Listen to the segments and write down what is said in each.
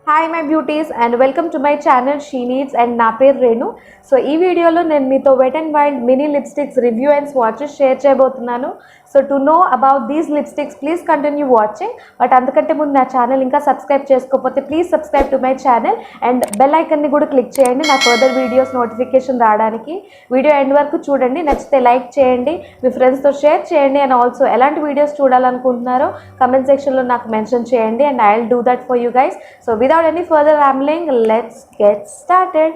Hi my beauties and welcome to my channel She Needs and na peru Renu. So ee video lo nenu meeto Wet n Wild mini lipsticks review and swatches share cheyabothunanu. So to know about these lipsticks please continue watching, but andukante mundu na channel inka subscribe cheskopothe please subscribe to my channel and bell icon ni kuda click cheyandi na further videos notification raadaniki. Video end varaku chudandi, nachithe like cheyandi, me friends తో share చేయండి and also ఎలాంటి videos చూడాలనుకుంటున్నారో comment section లో నాకు mention చేయండి and I'll do that for you guys. So without any further rambling, let's get started.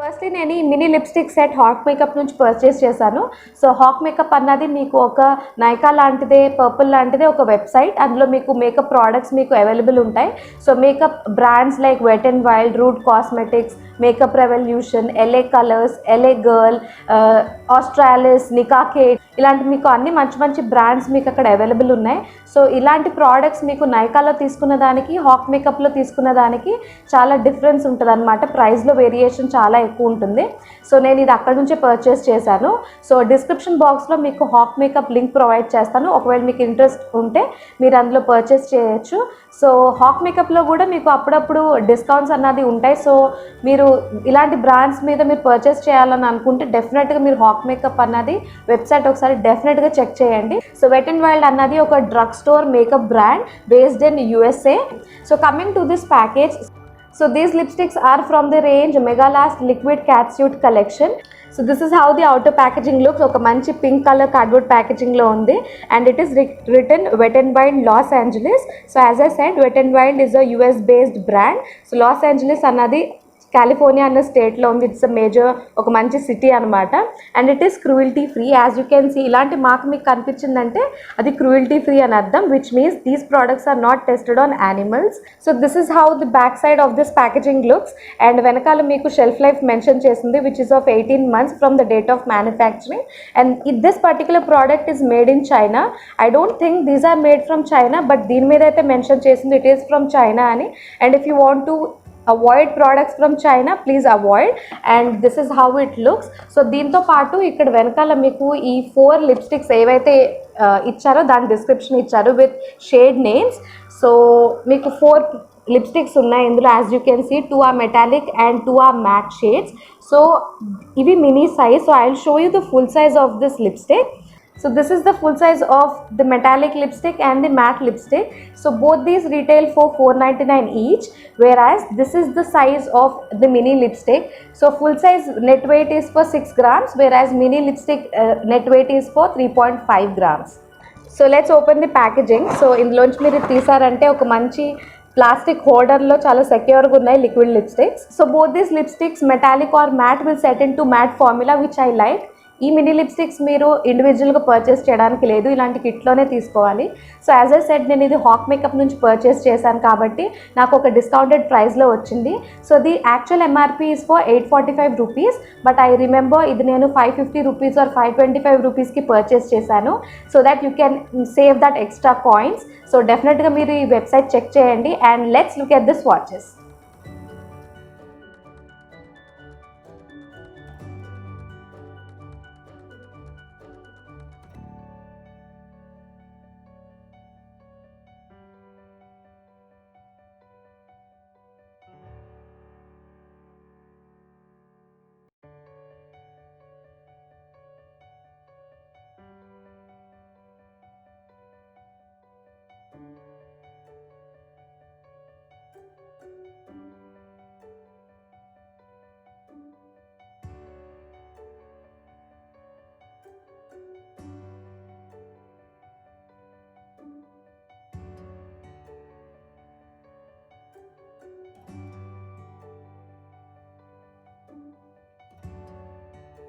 Firstly నేను ఈ mini lipstick set hack makeup నుంచి purchase చేశాను. సో హాక్ మేకప్ అన్నది మీకు ఒక నైకా లాంటిదే, పర్పుల్ లాంటిదే ఒక వెబ్సైట్. అందులో మీకు మేకప్ ప్రోడక్ట్స్ మీకు అవైలబుల్ ఉంటాయి. So makeup brands like Wet and Wild, Rude Cosmetics, Makeup Revolution, LA Colors, LA Girl, Australis, Nicka K, ఇలాంటి మీకు అన్ని మంచి మంచి బ్రాండ్స్ మీకు అక్కడ అవైలబుల్ ఉన్నాయి. సో ఇలాంటి ప్రోడక్ట్స్ మీకు నైకాలో తీసుకున్న దానికి, హాక్ మేకప్లో తీసుకున్న దానికి చాలా డిఫరెన్స్ ఉంటుంది అనమాట. ప్రైస్లో వేరియేషన్ చాలా ఎక్కువ ఉంటుంది. సో నేను ఇది అక్కడ నుంచే పర్చేస్ చేశాను. సో డిస్క్రిప్షన్ బాక్స్లో మీకు హాక్ మేకప్ లింక్ ప్రొవైడ్ చేస్తాను. ఒకవేళ మీకు ఇంట్రెస్ట్ ఉంటే మీరు అందులో పర్చేస్ చేయొచ్చు. సో హాక్ మేకప్లో కూడా మీకు అప్పుడప్పుడు డిస్కౌంట్స్ అన్నది ఉంటాయి. సో మీరు ఇలాంటి బ్రాండ్స్ మీద మీరు పర్చేస్ చేయాలని అనుకుంటే డెఫినెట్గా మీరు హాక్ మేకప్ అన్నది వెబ్సైట్ ఒకసారి డెఫినెట్గా చెక్ చేయండి. సో వెట్ అండ్ వైల్డ్ అన్నది ఒక drug store makeup brand based in USA. So coming to this package, so these lipsticks are from the range megalast liquid catsuit collection. So this is how the outer packaging looks. Oka manchi pink color cardboard packaging lo undi and it is written Wet n Wild Los Angeles. So as I said, Wet n Wild is a US based brand. So Los Angeles anadi California అన్న స్టేట్లో ఉంది. It's a major, ఒక మంచి city అనమాట. And it is cruelty free. As you can see, ఇలాంటి mark మీకు కనిపించిందంటే అది క్రూయల్టీ ఫ్రీ అని అర్థం, which means these products are not tested on animals. So this is how the back side of this packaging looks. And వెనకాల మీకు shelf life mention చేసింది, which is of 18 months from the date of manufacturing. And this particular product is made in China. I don't think these are made from China, but దీని మీద అయితే mention చేసింది it is from China అని. And if you want to avoid products from China, please avoid. And this is how it looks. So దీంతో పాటు ఇక్కడ వెనకాల మీకు ఈ 4 లిప్స్టిక్స్ ఏవైతే ఇచ్చారో దాని డిస్క్రిప్షన్ ఇచ్చారు విత్ షేడ్ నేమ్స్. సో మీకు 4 లిప్స్టిక్స్ ఉన్నాయి ఇందులో. As you can see 2 are metallic and 2 are matte shades. So ఇవి mini size. So I will show you the full size of this lipstick. So this is the full size of the metallic lipstick and the matte lipstick. So both these retail for $4.99 each, whereas this is the size of the mini lipstick. So full size net weight is for 6 grams, whereas mini lipstick net weight is for 3.5 grams. So let's open the packaging. So ఇందులోంచి మీరు తీసారంటే ఒక మంచి plastic హోల్డర్లో చాలా సెక్యూర్గా ఉన్నాయి liquid lipsticks. So both these lipsticks metallic or matte will set in to matte formula which I like. ఈ mini lipsticks మీరు ఇండివిజువల్గా పర్చేస్ చేయడానికి లేదు, ఇలాంటి కిట్లోనే తీసుకోవాలి. సో యాజ్ ఐ సెడ్, నేను ఇది హాక్ మేకప్ నుంచి పర్చేస్ చేశాను కాబట్టి నాకు ఒక డిస్కౌంటెడ్ ప్రైస్లో వచ్చింది. So the actual MRP is for 845 rupees, but I remember ఇది నేను 550 రూపీస్ ఆర్ 525 రూపీస్కి పర్చేస్ చేశాను. So that you can save that extra coins. So డెఫినెట్గా మీరు ఈ వెబ్సైట్ చెక్ చేయండి. And let's look at the swatches.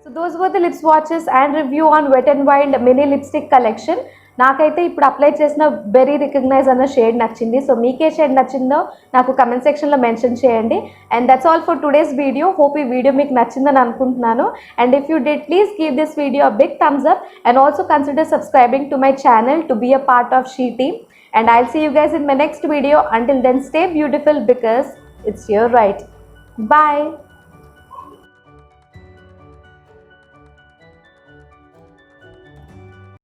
So those were the lip swatches and review on Wet n Wild mini lipstick collection. నాకైతే ఇప్పుడు apply చేసిన berry recognise అన్న shade నచ్చింది. సో మీకే షేడ్ నచ్చిందో నాకు కమెంట్ సెక్షన్లో మెన్షన్ చేయండి. And that's all for today's video. Hope ఈ వీడియో మీకు నచ్చిందని అనుకుంటున్నాను. And if you did, please give this video a big thumbs up and also consider subscribing to my channel to be a part of she team. And I'll see you guys in my next video. Until then, stay beautiful because it's your right. Bye.